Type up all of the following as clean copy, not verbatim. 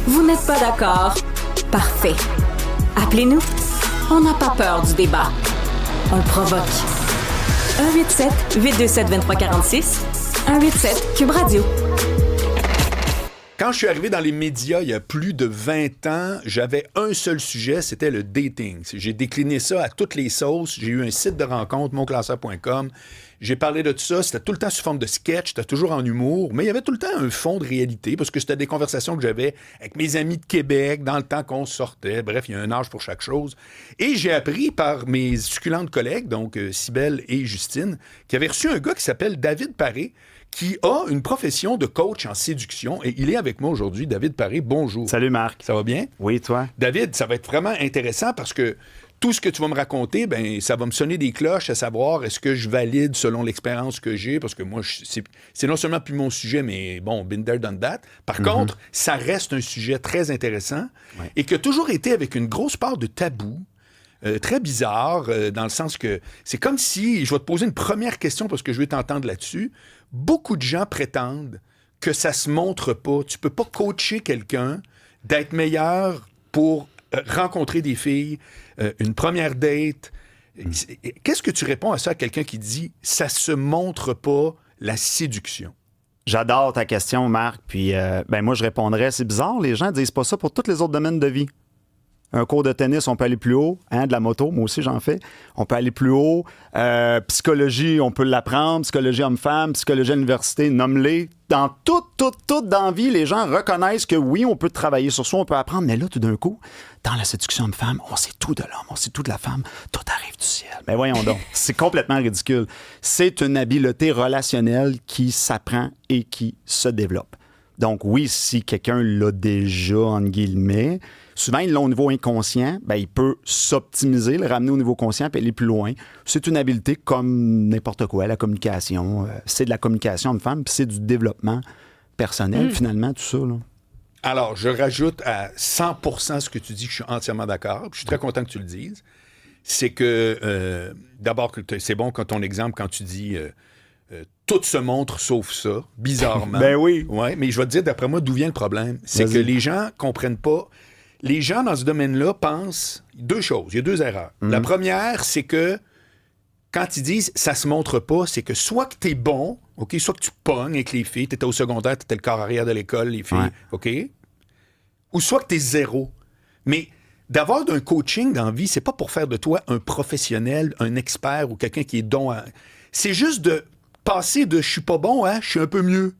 Vous n'êtes pas d'accord? Parfait. Appelez-nous. On n'a pas peur du débat. On le provoque. 187-827-2346. 187 Cube Radio. Quand je suis arrivé dans les médias il y a plus de 20 ans, j'avais un seul sujet, c'était le dating. J'ai décliné ça à toutes les sauces. J'ai eu un site de rencontre, monclasseur.com. J'ai parlé de tout ça. C'était tout le temps sous forme de sketch, c'était toujours en humour, mais il y avait tout le temps un fond de réalité parce que c'était des conversations que j'avais avec mes amis de Québec dans le temps qu'on sortait. Bref, il y a un âge pour chaque chose. Et j'ai appris par mes succulentes collègues, donc Cybèle et Justine, qui avaient reçu un gars qui s'appelle David Paré, qui a une profession de coach en séduction. Et il est avec moi aujourd'hui. David Paré, bonjour. Salut Marc. Ça va bien? Oui, toi? David, ça va être vraiment intéressant parce que tout ce que tu vas me raconter, ben, ça va me sonner des cloches à savoir est-ce que je valide selon l'expérience que j'ai, parce que moi, c'est non seulement plus mon sujet, mais bon, been there, done that. Par contre, ça reste un sujet très intéressant et qui a toujours été avec une grosse part de tabou. Très bizarre, dans le sens que c'est comme si, je vais te poser une première question parce que je veux t'entendre là-dessus. Beaucoup de gens prétendent que ça se montre pas. Tu peux pas coacher quelqu'un d'être meilleur pour rencontrer des filles, une première date. Qu'est-ce que tu réponds à ça à quelqu'un qui dit « ça se montre pas, la séduction ». J'adore ta question, Marc. Puis, moi, je répondrais, c'est bizarre, les gens disent pas ça pour tous les autres domaines de vie. Un cours de tennis, on peut aller plus haut. De la moto, moi aussi, j'en fais. On peut aller plus haut. Psychologie, on peut l'apprendre. Psychologie homme-femme, psychologie à l'université, nomme-les. Dans toute dans la vie, les gens reconnaissent que oui, on peut travailler sur soi, on peut apprendre. Mais là, tout d'un coup, dans la séduction homme-femme, on sait tout de l'homme, on sait tout de la femme. Tout arrive du ciel. Mais voyons donc, c'est complètement ridicule. C'est une habileté relationnelle qui s'apprend et qui se développe. Donc oui, si quelqu'un l'a déjà, entre guillemets, souvent, il l'a au niveau inconscient, il peut s'optimiser, le ramener au niveau conscient puis aller plus loin. C'est une habileté comme n'importe quoi, la communication. C'est de la communication homme-femme, puis c'est du développement personnel, finalement, tout ça. Là. Alors, je rajoute à 100% ce que tu dis, que je suis entièrement d'accord, puis je suis très content que tu le dises. C'est que, d'abord, c'est bon quand ton exemple, quand tu dis... tout se montre sauf ça, bizarrement. Ben oui. Ouais, mais je vais te dire, d'après moi, d'où vient le problème. C'est que les gens comprennent pas. Les gens dans ce domaine-là pensent deux choses. Il y a deux erreurs. La première, c'est que quand ils disent « ça se montre pas », c'est que soit que t'es bon, OK, soit que tu pognes avec les filles, t'étais au secondaire, t'étais le corps arrière de l'école, les filles, OK, ou soit que t'es zéro. Mais d'avoir d'un coaching dans la vie, c'est pas pour faire de toi un professionnel, un expert ou quelqu'un qui est don à... C'est juste de passer de « je suis pas bon » à « je suis un peu mieux ».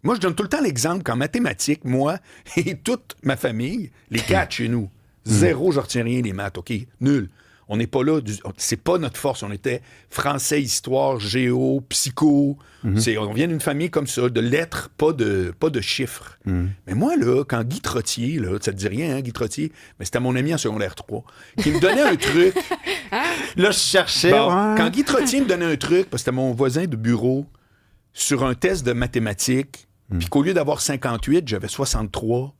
Moi, je donne tout le temps l'exemple qu'en mathématiques, moi et toute ma famille, les quatre chez nous, zéro, je retiens rien, les maths, OK? Nul. On n'est pas là, c'est pas notre force. On était français, histoire, géo, psycho. On vient d'une famille comme ça, de lettres, pas de chiffres. Mais moi, là, quand Guy Trottier, là, ça te dit rien, hein, Guy Trottier, mais c'était mon ami en secondaire 3, qui me donnait un truc. Là, je cherchais. Quand Guy Trottier me donnait un truc, parce que c'était mon voisin de bureau, sur un test de mathématiques, puis qu'au lieu d'avoir 58, j'avais 63,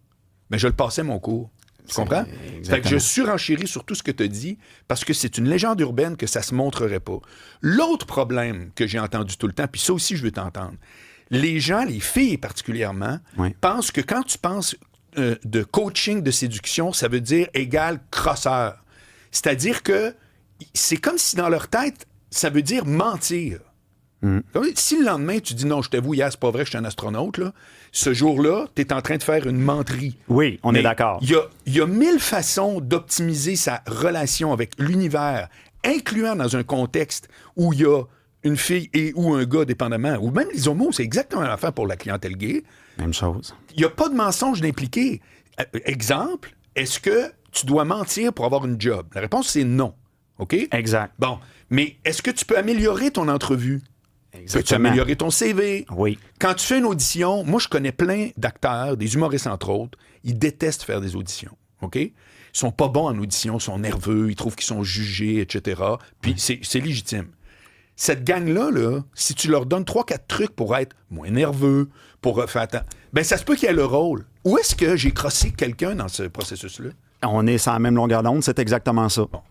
mais je le passais mon cours. Tu comprends? Fait que je surenchéris sur tout ce que tu as dit parce que c'est une légende urbaine que ça se montrerait pas. L'autre problème que j'ai entendu tout le temps, puis ça aussi, je veux t'entendre. Les gens, les filles particulièrement, pensent que quand tu penses de coaching de séduction, ça veut dire égal crosseur. C'est-à-dire que c'est comme si dans leur tête, ça veut dire mentir. Si le lendemain, tu dis non, je t'avoue, hier, c'est pas vrai, je suis un astronaute, là, ce jour-là, tu es en train de faire une menterie. Oui, on est d'accord. Il y a 1000 façons d'optimiser sa relation avec l'univers, incluant dans un contexte où il y a une fille et ou un gars, dépendamment, ou même les homos, c'est exactement l'affaire pour la clientèle gay. Même chose. Il n'y a pas de mensonge d'impliqué. Exemple, est-ce que tu dois mentir pour avoir une job? La réponse, c'est non. OK? Exact. Bon, mais est-ce que tu peux améliorer ton entrevue? Exactement. Peux-tu améliorer ton CV? Oui. Quand tu fais une audition, moi, je connais plein d'acteurs, des humoristes entre autres, ils détestent faire des auditions, OK? Ils sont pas bons en audition, ils sont nerveux, ils trouvent qu'ils sont jugés, etc. Puis c'est légitime. Cette gang-là, là, si tu leur donnes 3-4 trucs pour être moins nerveux, pour faire attention, ben ça se peut qu'il y ait le rôle. Où est-ce que j'ai crossé quelqu'un dans ce processus-là? On est sur la même longueur d'onde, c'est exactement ça. Bon.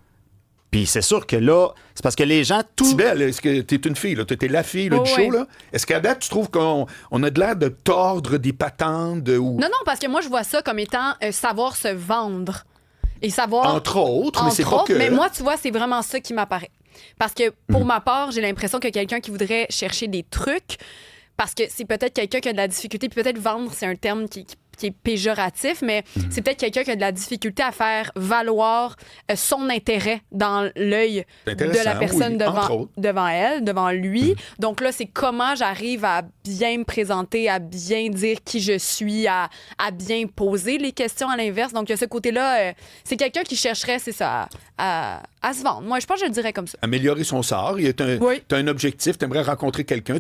Puis c'est sûr que là, c'est parce que les gens... Sybelle, est-ce que t'es une fille, là? T'es la fille là, du show, là? Est-ce qu'à date, tu trouves qu'on a de l'air de tordre des patentes? Ou... Non, parce que moi, je vois ça comme étant savoir se vendre. Et savoir... Entre autres, mais c'est pas que... Mais moi, tu vois, c'est vraiment ça qui m'apparaît. Parce que, pour ma part, j'ai l'impression que quelqu'un qui voudrait chercher des trucs, parce que c'est peut-être quelqu'un qui a de la difficulté, puis peut-être vendre, c'est un terme qui est péjoratif, mais c'est peut-être quelqu'un qui a de la difficulté à faire valoir son intérêt dans l'œil de la personne devant elle, devant lui. Donc là, c'est comment j'arrive à bien me présenter, à bien dire qui je suis, à bien poser les questions à l'inverse. Donc, il y a ce côté-là, c'est quelqu'un qui chercherait, c'est ça, à se vendre. Moi, je pense que je le dirais comme ça. Améliorer son sort. Tu as un objectif, tu aimerais rencontrer quelqu'un.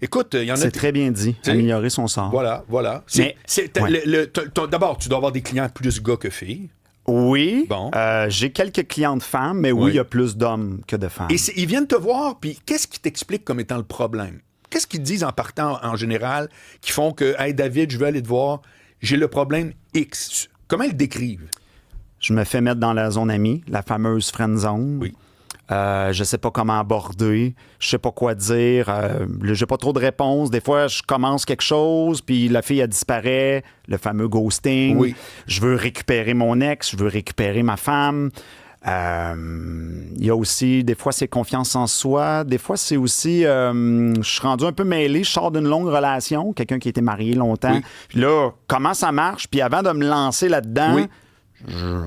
Écoute, il y en a... C'est très bien dit, améliorer son sort. Voilà. D'abord, tu dois avoir des clients plus gars que filles. Oui. Bon. J'ai quelques clientes femmes, mais oui, il y a plus d'hommes que de femmes. Et ils viennent te voir, puis qu'est-ce qui t'explique comme étant le problème? Qu'est-ce qu'ils te disent en partant en général qui font que, hey David, je veux aller te voir, j'ai le problème X. Comment ils le décrivent? Je me fais mettre dans la zone amie, la fameuse friend zone. Oui. Je sais pas comment aborder, je sais pas quoi dire, j'ai pas trop de réponses. Des fois, je commence quelque chose, puis la fille, elle disparaît, le fameux ghosting. Oui. Je veux récupérer mon ex, je veux récupérer ma femme. Il y a aussi, des fois, c'est confiance en soi. Des fois, c'est aussi, je suis rendu un peu mêlé, je sors d'une longue relation, quelqu'un qui a été marié longtemps. Oui. Puis là, comment ça marche? Puis avant de me lancer là-dedans... Oui.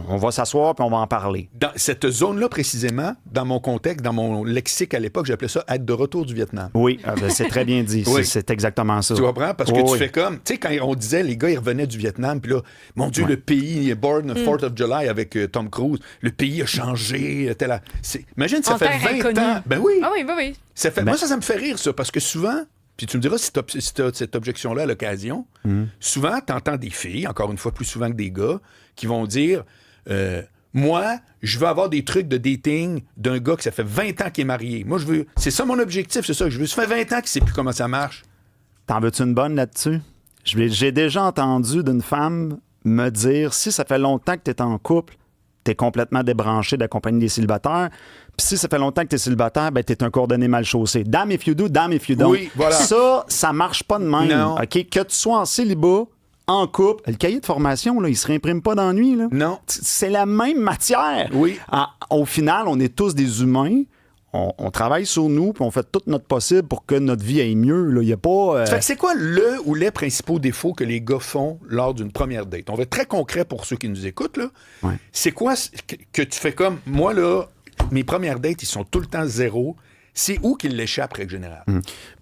On va s'asseoir puis on va en parler. Dans cette zone-là, précisément, dans mon contexte, dans mon lexique à l'époque, j'appelais ça être de retour du Vietnam. Oui, c'est très bien dit. Oui. C'est exactement ça. Tu comprends? Parce que tu fais comme... Tu sais, quand on disait, les gars, ils revenaient du Vietnam, puis là, mon Dieu, le pays, Born the 4th of July avec Tom Cruise, le pays a changé. Imagine, ça En fait terre 20 inconnue. ans. Ben oui. Ah oui. Moi, ça me fait rire, ça, parce que souvent... Puis tu me diras si tu as cette objection-là à l'occasion. Souvent, tu entends des filles, encore une fois plus souvent que des gars, qui vont dire... moi, je veux avoir des trucs de dating d'un gars qui ça fait 20 ans qu'il est marié. Moi, c'est ça mon objectif, c'est ça que je veux. Ça fait 20 ans qu'il sait plus comment ça marche. T'en veux-tu une bonne là-dessus? J'ai déjà entendu d'une femme me dire, si ça fait longtemps que t'es en couple, t'es complètement débranché de la compagnie des célibataires. Puis si ça fait longtemps que t'es célibataire, ben t'es un coordonné mal chaussé. Damn if you do, damn if you don't. Oui, voilà. Ça marche pas de même. Non. OK? Que tu sois en célibat, en couple, le cahier de formation, là, il se réimprime pas d'ennui. Là. Non. C'est la même matière. Oui. Au final, on est tous des humains. On travaille sur nous, puis on fait tout notre possible pour que notre vie aille mieux. Il y a pas... Fait que c'est quoi le ou les principaux défauts que les gars font lors d'une première date? On va être très concret pour ceux qui nous écoutent. Là. Ouais. C'est quoi que tu fais comme... Moi, là, mes premières dates, ils sont tout le temps zéro. C'est où qu'il l'échappe, règle générale?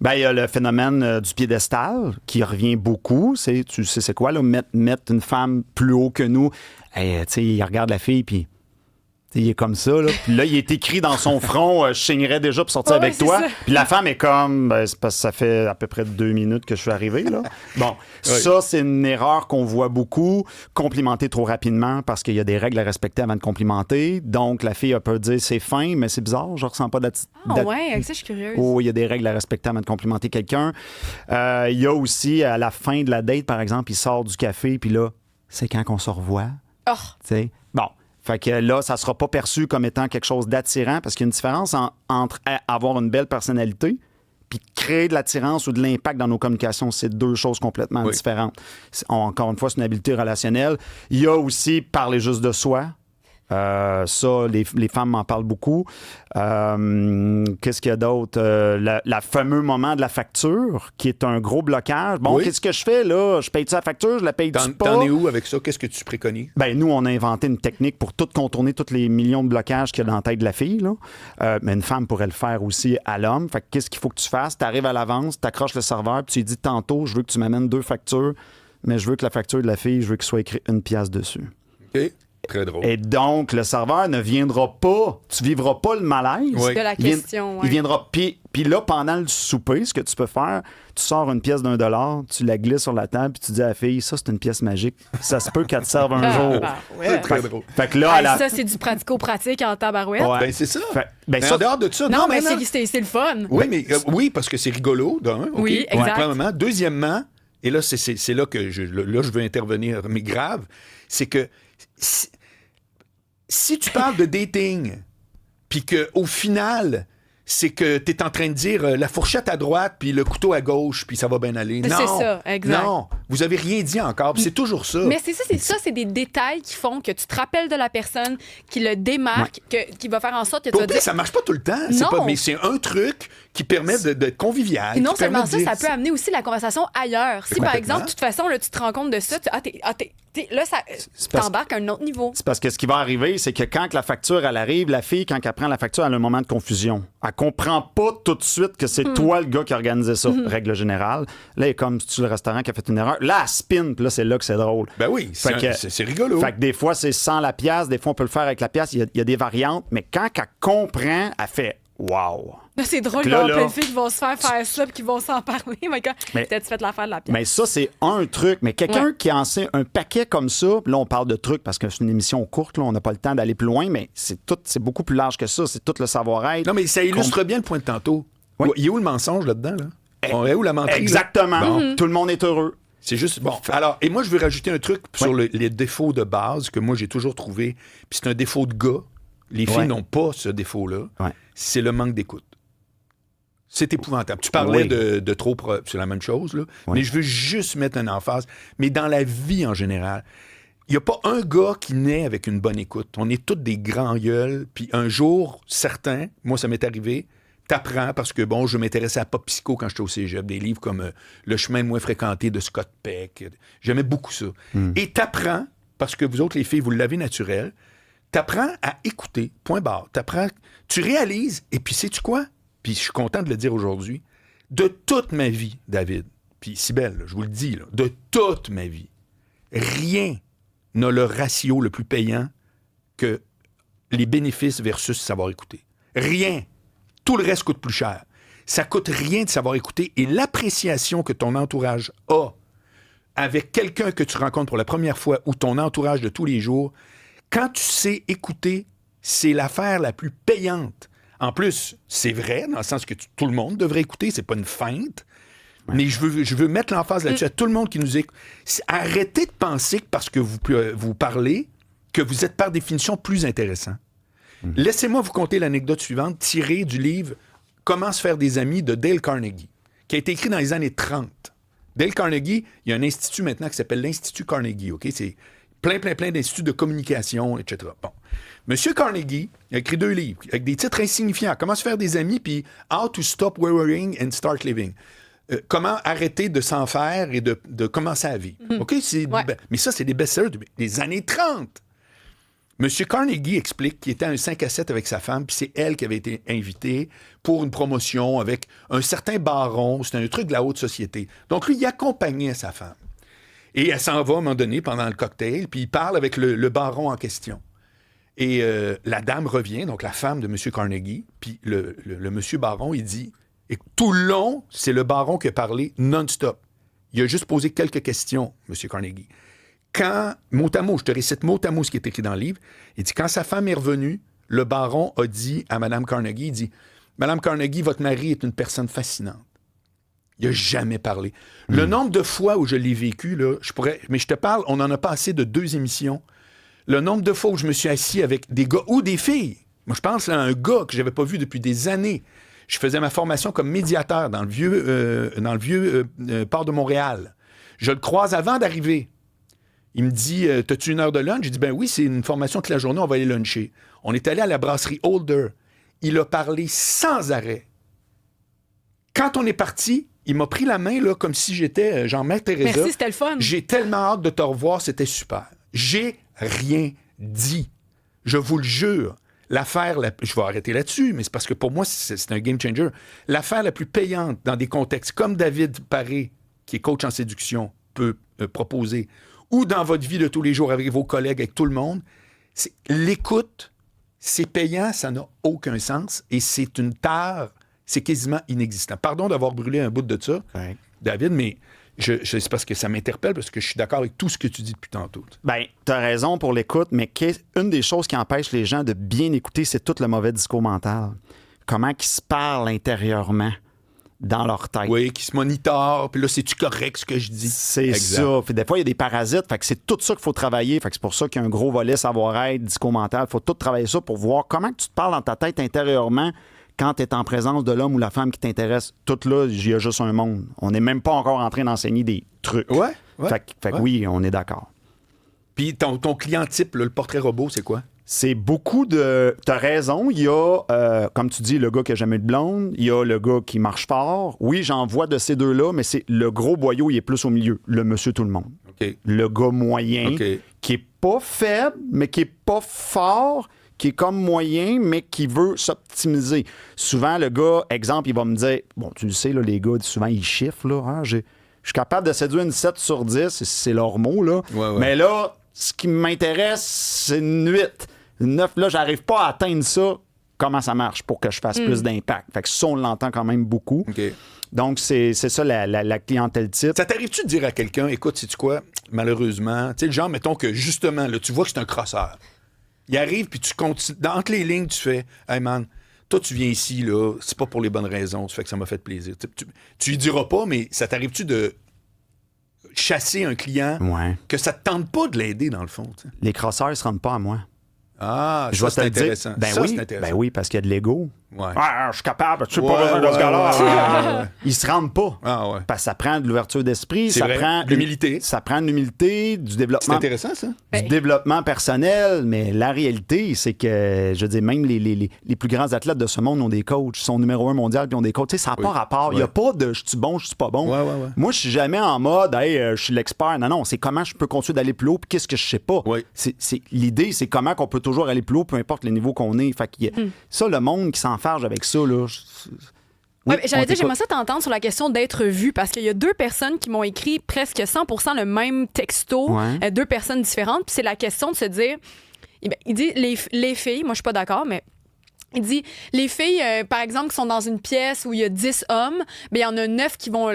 Ben, il y a le phénomène du piédestal qui revient beaucoup. Tu sais, c'est quoi, là, mettre une femme plus haut que nous? Hey, tu sais, il regarde la fille, puis il est comme ça, là. Puis là, il est écrit dans son front, je signerais déjà pour sortir avec toi. Puis la femme est comme, c'est parce que ça fait à peu près 2 minutes que je suis arrivé, là. Bon, ça, c'est une erreur qu'on voit beaucoup. Complimenter trop rapidement parce qu'il y a des règles à respecter avant de complimenter. Donc, la fille peut dire, c'est fin, mais c'est bizarre, je ressens pas d'attitude. Ouais, avec ça, je suis curieuse. Oh, il y a des règles à respecter avant de complimenter quelqu'un. Il y a aussi, à la fin de la date, par exemple, il sort du café, puis là, c'est quand qu'on se revoit. Oh. Tu sais, bon. Fait que là, ça ne sera pas perçu comme étant quelque chose d'attirant parce qu'il y a une différence entre avoir une belle personnalité puis créer de l'attirance ou de l'impact dans nos communications. C'est 2 choses complètement différentes. Encore une fois, c'est une habileté relationnelle. Il y a aussi parler juste de soi. Ça, les femmes m'en parlent beaucoup. Qu'est-ce qu'il y a d'autre? Le fameux moment de la facture, qui est un gros blocage. Bon, qu'est-ce que je fais, là? Je paye-tu la facture? Je la paye-tu pas? T'en es où avec ça? Qu'est-ce que tu préconises? Ben, nous, on a inventé une technique pour tout contourner tous les millions de blocages qu'il y a dans la tête de la fille, là. Mais une femme pourrait le faire aussi à l'homme. Fait que qu'est-ce qu'il faut que tu fasses? Tu arrives à l'avance, tu accroches le serveur, puis tu lui dis tantôt, je veux que tu m'amènes 2 factures, mais je veux que la facture de la fille, je veux qu'il soit écrit 1 pièce dessus. OK. Très drôle. Et donc, le serveur ne viendra pas, tu vivras pas le malaise. De la question. Il viendra. Puis là, pendant le souper, ce que tu peux faire, tu sors une pièce d'$1, tu la glisses sur la table, puis tu dis à la fille, ça, c'est une pièce magique. Ça se peut qu'elle te serve un jour. C'est très drôle. Fait que là, ça, c'est du pratico-pratique en tabarouette. Ouais. Ben, c'est ça. Ben, En dehors de ça, Non, mais c'est le fun. Oui, mais oui, parce que c'est rigolo, d'un. OK. Oui, exact. Premièrement. Deuxièmement, et là, c'est là que je veux intervenir, mais grave, c'est que si tu parles de dating, puis qu'au final, c'est que tu es en train de dire la fourchette à droite, puis le couteau à gauche, puis ça va bien aller. Non, c'est ça, exact. Non, vous avez rien dit encore, puis c'est toujours ça. Mais c'est des détails qui font que tu te rappelles de la personne, qui le démarque, qui va faire en sorte que tu vas dire... Ça marche pas tout le temps, mais c'est un truc qui permet d'être convivial. Et non seulement ça, ça peut amener aussi la conversation ailleurs. Si, par exemple, de toute façon, là, tu te rends compte de ça, là, ça t'embarques à un autre niveau. C'est parce que ce qui va arriver, c'est que quand la facture, elle arrive, la fille, quand elle prend la facture, elle a un moment de confusion. Elle comprend pas tout de suite que c'est toi le gars qui a organisé ça, règle générale. Là, elle est comme si tu le restaurant qui a fait une erreur. Là, elle spin, puis là, c'est là que c'est drôle. Ben oui, c'est rigolo. Fait que des fois, c'est sans la pièce, des fois, on peut le faire avec la pièce. Il y a des variantes, mais quand elle comprend, elle fait « wow ». Là, c'est drôle, il y a plein de filles qui vont se faire ça puis qui vont s'en parler. Peut-être fait l'affaire de la pièce. Mais ça, c'est un truc. Mais quelqu'un qui en sait un paquet comme ça, là, on parle de trucs parce que c'est une émission courte, là, on n'a pas le temps d'aller plus loin, mais c'est beaucoup plus large que ça. C'est tout le savoir-être. Non, mais ça illustre bien le point de tantôt. Oui. Il y a où le mensonge là-dedans? Là? Il y a où la menterie? Exactement. Bon. Tout le monde est heureux. C'est juste... Bon, alors, et moi, je veux rajouter un truc sur les défauts de base que moi, j'ai toujours trouvé. Puis c'est un défaut de gars. Les filles n'ont pas ce défaut-là. Ouais. C'est le manque d'écoute. C'est épouvantable. Tu parlais de trop... C'est la même chose, là. Oui. Mais je veux juste mettre une emphase. Mais dans la vie, en général, il n'y a pas un gars qui naît avec une bonne écoute. On est tous des grands gueules. Puis un jour, certains, moi, ça m'est arrivé, t'apprends, parce que, bon, je m'intéressais à Pop Psycho quand j'étais au cégep, des livres comme Le chemin le moins fréquenté de Scott Peck. J'aimais beaucoup ça. Et t'apprends, parce que vous autres, les filles, vous l'avez naturel, t'apprends à écouter, point barre. T'apprends, tu réalises, et puis sais-tu quoi? Puis je suis content de le dire aujourd'hui, de toute ma vie, David, puis Cybèle, là, je vous le dis, là, de toute ma vie, rien n'a le ratio le plus payant que les bénéfices versus savoir écouter. Rien. Tout le reste coûte plus cher. Ça coûte rien de savoir écouter, et l'appréciation que ton entourage a avec quelqu'un que tu rencontres pour la première fois ou ton entourage de tous les jours, quand tu sais écouter, c'est l'affaire la plus payante. En plus, c'est vrai, dans le sens que tout le monde devrait écouter, c'est pas une feinte, mais je veux mettre l'emphase là-dessus à tout le monde qui nous écoute. Arrêtez de penser que parce que vous parlez, que vous êtes par définition plus intéressant. Laissez-moi vous conter l'anecdote suivante, tirée du livre « Comment se faire des amis » de Dale Carnegie, qui a été écrit dans les années 30. Dale Carnegie, il y a un institut maintenant qui s'appelle l'Institut Carnegie, OK? C'est plein d'instituts de communication, etc. Bon. Monsieur Carnegie a écrit 2 livres avec des titres insignifiants. Comment se faire des amis, puis How to Stop Worrying and Start Living. Comment arrêter de s'en faire et de commencer à vivre. OK? Mais ça, c'est des best-sellers des années 30. Monsieur Carnegie explique qu'il était à un 5 à 7 avec sa femme, puis c'est elle qui avait été invitée pour une promotion avec un certain baron. C'était un truc de la haute société. Donc, lui, il accompagnait sa femme. Et elle s'en va à un moment donné pendant le cocktail, puis il parle avec le baron en question. Et la dame revient, donc la femme de M. Carnegie, puis le monsieur baron, il dit, et tout le long, c'est le baron qui a parlé non-stop. Il a juste posé quelques questions, M. Carnegie. Quand, mot à mot, je te récite mot à mot ce qui est écrit dans le livre, il dit, quand sa femme est revenue, le baron a dit à Mme Carnegie, il dit, Mme Carnegie, votre mari est une personne fascinante. Il n'a jamais parlé. Le nombre de fois où je l'ai vécu, là, mais je te parle, on en a passé de 2 émissions. Le nombre de fois où je me suis assis avec des gars ou des filles. Moi, je pense à un gars que je n'avais pas vu depuis des années. Je faisais ma formation comme médiateur dans le vieux port de Montréal. Je le croise avant d'arriver. Il me dit, « T'as-tu une heure de lunch? » J'ai dit, « Ben oui, c'est une formation toute la journée, on va aller luncher. » On est allé à la brasserie Holder. Il a parlé sans arrêt. Quand on est parti, il m'a pris la main là, comme si j'étais Jean-Mère Teresa. Merci, c'était le fun. J'ai tellement hâte de te revoir, c'était super. J'ai rien dit. Je vous le jure. Je vais arrêter là-dessus, mais c'est parce que pour moi, c'est un game changer. L'affaire la plus payante dans des contextes comme David Paré, qui est coach en séduction, peut proposer, ou dans votre vie de tous les jours avec vos collègues, avec tout le monde, c'est l'écoute. C'est payant, ça n'a aucun sens, et c'est une tare, c'est quasiment inexistant. Pardon d'avoir brûlé un bout de ça, David, mais c'est parce que ça m'interpelle, parce que je suis d'accord avec tout ce que tu dis depuis tantôt. Bien, tu as raison pour l'écoute, mais une des choses qui empêche les gens de bien écouter, c'est tout le mauvais discours mental. Comment ils se parlent intérieurement. dans leur tête. Oui, qui se monitorent, puis là, c'est-tu correct ce que je dis? C'est Exact. ça. Puis des fois, il y a des parasites. Fait que c'est tout ça qu'il faut travailler. Fait que c'est pour ça qu'il y a un gros volet savoir-être, disco-mental. Il faut tout travailler ça pour voir comment tu te parles dans ta tête intérieurement quand tu es en présence de l'homme ou la femme qui t'intéresse. Tout là, il y a juste un monde. On n'est même pas encore en train d'enseigner des trucs. Ouais. Fait que oui, on est d'accord. Puis ton client type, là, le portrait robot, c'est quoi? C'est beaucoup de... T'as raison, il y a, comme tu dis, le gars qui a jamais eu de blonde, il y a le gars qui marche fort. Oui, j'en vois de ces deux-là, mais c'est le gros boyau, il est plus au milieu, le monsieur tout le monde. OK. Le gars moyen, qui est pas faible, mais qui est pas fort, qui est comme moyen, mais qui veut s'optimiser. Souvent, le gars, exemple, il va me dire, bon, tu le sais, là, les gars, souvent, ils chiffrent, là, hein, je suis capable de séduire une 7 sur 10, c'est leur mot, là. Ouais. Mais là, ce qui m'intéresse, c'est une 8. 9, là, j'arrive pas à atteindre ça. Comment ça marche pour que je fasse plus d'impact? Fait que ça, on l'entend quand même beaucoup. OK. Donc, c'est ça la clientèle type. Ça t'arrive-tu de dire à quelqu'un, écoute, sais-tu quoi, malheureusement, tu sais, le genre, mettons que justement, là, tu vois que c'est un crosseur. Il arrive, puis tu continues, entre les lignes, tu fais, hey man, toi, tu viens ici, là, c'est pas pour les bonnes raisons, tu fais que ça m'a fait plaisir. Tu lui diras pas, mais ça t'arrive-tu de chasser un client que ça te tente pas de l'aider, dans le fond? T'sais? Les crosseurs, ils se rendent pas à moi. Ah, Je ça, vais c'est te le dire. intéressant. Ben ça, oui, c'est intéressant. ben oui, parce qu'il y a de l'ego. Ouais. Ah, je suis capable, tu sais Ouais, pas besoin de ce ouais, gars-là. ouais. Ils se rendent pas. Ah ouais. Parce que ça prend de l'ouverture d'esprit, C'est ça vrai. prend De l'humilité. Ça prend de l'humilité, du C'est développement. intéressant, ça. Du développement personnel, mais la réalité, c'est que, je veux dire, même les plus grands athlètes de ce monde ont des coachs. Ils sont numéro 1 mondial puis ont des coachs. Tu sais, ça n'a pas rapport. Il n'y a pas de je suis bon, je suis pas bon. Ouais. Moi, je suis jamais en mode, hey, je suis l'expert. Non, c'est comment je peux continuer d'aller plus haut puis qu'est-ce que je sais pas. Ouais. L'idée, c'est comment qu'on peut toujours aller plus haut, peu importe le niveau qu'on est. Fait que ça, le monde qui s'enfarge avec ça, là. Oui, j'allais dire, j'aimerais ça t'entendre sur la question d'être vu, parce qu'il y a deux personnes qui m'ont écrit presque 100% le même texto, deux personnes différentes, puis c'est la question de se dire, il dit, les filles, moi je suis pas d'accord, mais il dit, les filles, par exemple, qui sont dans une pièce où il y a 10 hommes, bien, il y en a 9 qui vont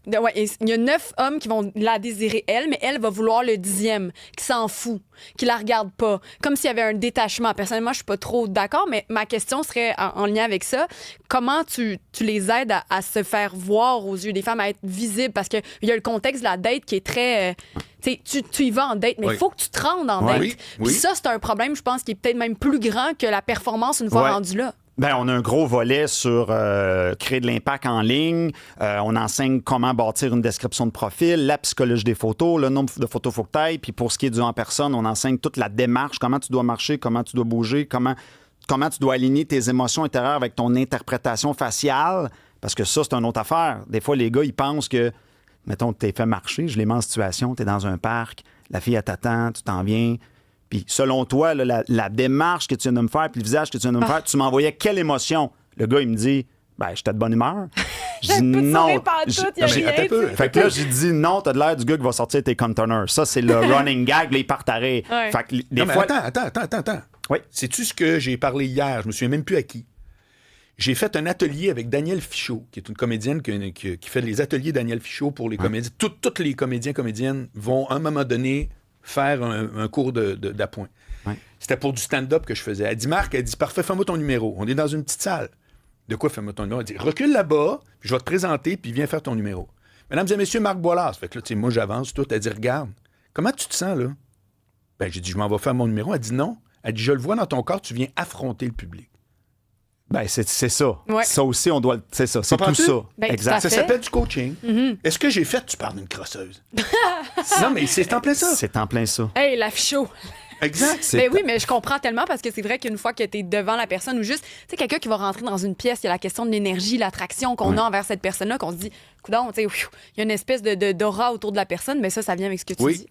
il y a 9 hommes qui vont la désirer elle, mais elle va vouloir le 10e, qui s'en fout, qui la regarde pas, comme s'il y avait un détachement. Personnellement, je suis pas trop d'accord, mais ma question serait en lien avec ça. Comment tu les aides à se faire voir aux yeux des femmes, à être visibles? Parce qu'il y a le contexte de la date qui est très... tu y vas en date, mais il faut que tu te rendes en date. Puis ça, c'est un problème, je pense, qui est peut-être même plus grand que la performance une fois rendue là. Ben, on a un gros volet sur créer de l'impact en ligne. On enseigne comment bâtir une description de profil, la psychologie des photos, le nombre de photos faut que t'ailles. Puis pour ce qui est du en personne, on enseigne toute la démarche, comment tu dois marcher, comment tu dois bouger, comment tu dois aligner tes émotions intérieures avec ton interprétation faciale. Parce que ça, c'est une autre affaire. Des fois, les gars, ils pensent que, mettons, tu t'es fait marcher, je les mets en situation, tu es dans un parc, la fille, elle t'attend, tu t'en viens. Puis selon toi, là, la démarche que tu viens de me faire, puis le visage que tu viens de me faire, tu m'envoyais quelle émotion? Le gars, il me dit, ben, j'étais de bonne humeur. Je dis non. Fait que là, j'ai dit non, t'as de l'air du gars qui va sortir tes containers. Ça, c'est le running gag, là, il partarait. Fait que des fois... Attends. Oui. Sais-tu ce que j'ai parlé hier? Je me souviens même plus à qui. J'ai fait un atelier avec Danielle Fichot, qui est une comédienne qui fait les ateliers Danielle Fichot pour les comédiens. Toutes les comédiennes vont, à un moment donné, faire un cours d'appoint. C'était pour du stand-up que je faisais. Elle dit, Marc, parfait, fais-moi ton numéro. On est dans une petite salle. De quoi fais-moi ton numéro? Elle dit, recule là-bas, puis je vais te présenter, puis viens faire ton numéro. Mesdames et messieurs, Marc Boilard. Fait que là, tu sais, moi, j'avance, tout. Elle dit, regarde, comment tu te sens, là? Ben, j'ai dit, je m'en vais faire mon numéro. Elle dit, non. Elle dit, je le vois dans ton corps, tu viens affronter le public. Ben, c'est ça. Ouais. Ça aussi, on doit... C'est ça. C'est tout ça. Ben, exact. Ça s'appelle du coaching. Est-ce que j'ai fait? Tu parles d'une crosseuse. Non, mais c'est en plein ça. C'est en plein ça. Hey, la fichot. Exact. Ben oui, mais je comprends tellement, parce que c'est vrai qu'une fois que tu es devant la personne, ou juste, tu sais, quelqu'un qui va rentrer dans une pièce, il y a la question de l'énergie, l'attraction qu'on a envers cette personne-là, qu'on se dit, coudonc, tu sais, il y a une espèce d'aura autour de la personne, mais ça vient avec ce que tu dis.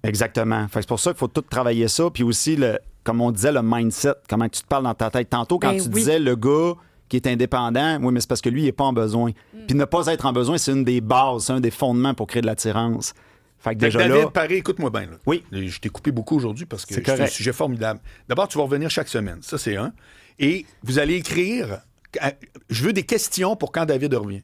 Exactement. Fait que c'est pour ça qu'il faut tout travailler ça. Puis aussi, comme on disait, le mindset, comment tu te parles dans ta tête. Tantôt, quand tu disais le gars qui est indépendant, oui, mais c'est parce que lui, il n'est pas en besoin. Puis ne pas être en besoin, c'est une des bases, c'est un des fondements pour créer de l'attirance. Fait que déjà David là... Paré, écoute-moi bien. Là. Oui. Je t'ai coupé beaucoup aujourd'hui parce que c'est un sujet formidable. D'abord, tu vas revenir chaque semaine. Ça, c'est un. Et vous allez écrire... Je veux des questions pour quand David revient.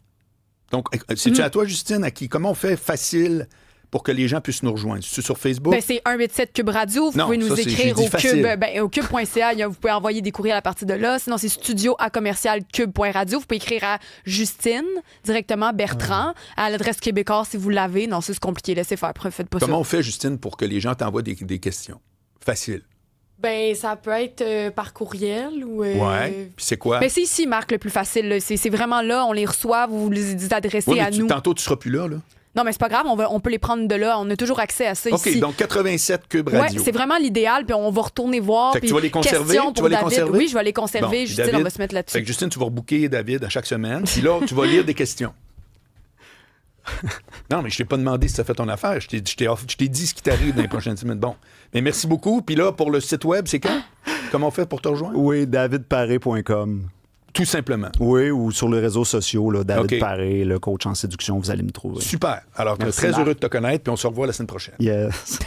Donc, c'est-tu à toi, Justine, comment on fait facile pour que les gens puissent nous rejoindre? C'est sur Facebook? Ben, c'est 187 Cube Radio. Vous Non, pouvez nous ça, c'est- écrire j'ai dit au facile. Cube, au cube.ca. Vous pouvez envoyer des courriels à partir de là. Sinon, c'est studio@cube.radio. Vous pouvez écrire à Justine, directement Bertrand, à l'adresse québécoise si vous l'avez. Non, ça, c'est compliqué. Laissez faire. Faites pas Comment ça. on fait, Justine, pour que les gens t'envoient des questions? Facile. Ben, ça peut être par courriel ou. Ouais. Puis c'est quoi? Ben, c'est ici, Marc, le plus facile. Là. C'est vraiment là. On les reçoit. Vous les adressez Oui, mais à nous. tantôt, tu seras plus là. Non, mais c'est pas grave. On peut les prendre de là. On a toujours accès à ça OK, ici. donc 87 Cube Ouais, Radio. c'est vraiment l'idéal, puis on va retourner voir. Fait que puis tu vas les conserver? questions Tu pour vas les David. conserver? Oui, je vais les conserver. Bon, puis Justine, David- on va se mettre Fait là-dessus. que Justine, tu vas rebooker David à chaque semaine. Puis là, tu vas lire des questions. Non, mais je t'ai pas demandé si tu as fait ton affaire. Je t'ai dit ce qui t'arrive dans les prochaines semaines. Bon. Mais merci beaucoup. Puis là, pour le site web, c'est quand? Comment on fait pour te rejoindre? Oui, davidparé.com. Tout simplement. Oui, ou sur les réseaux sociaux, là, David OK. Paré, le coach en séduction, vous allez me trouver. Super. Alors, Merci, très Marc. heureux de te connaître. Puis on se revoit la semaine prochaine. Yes.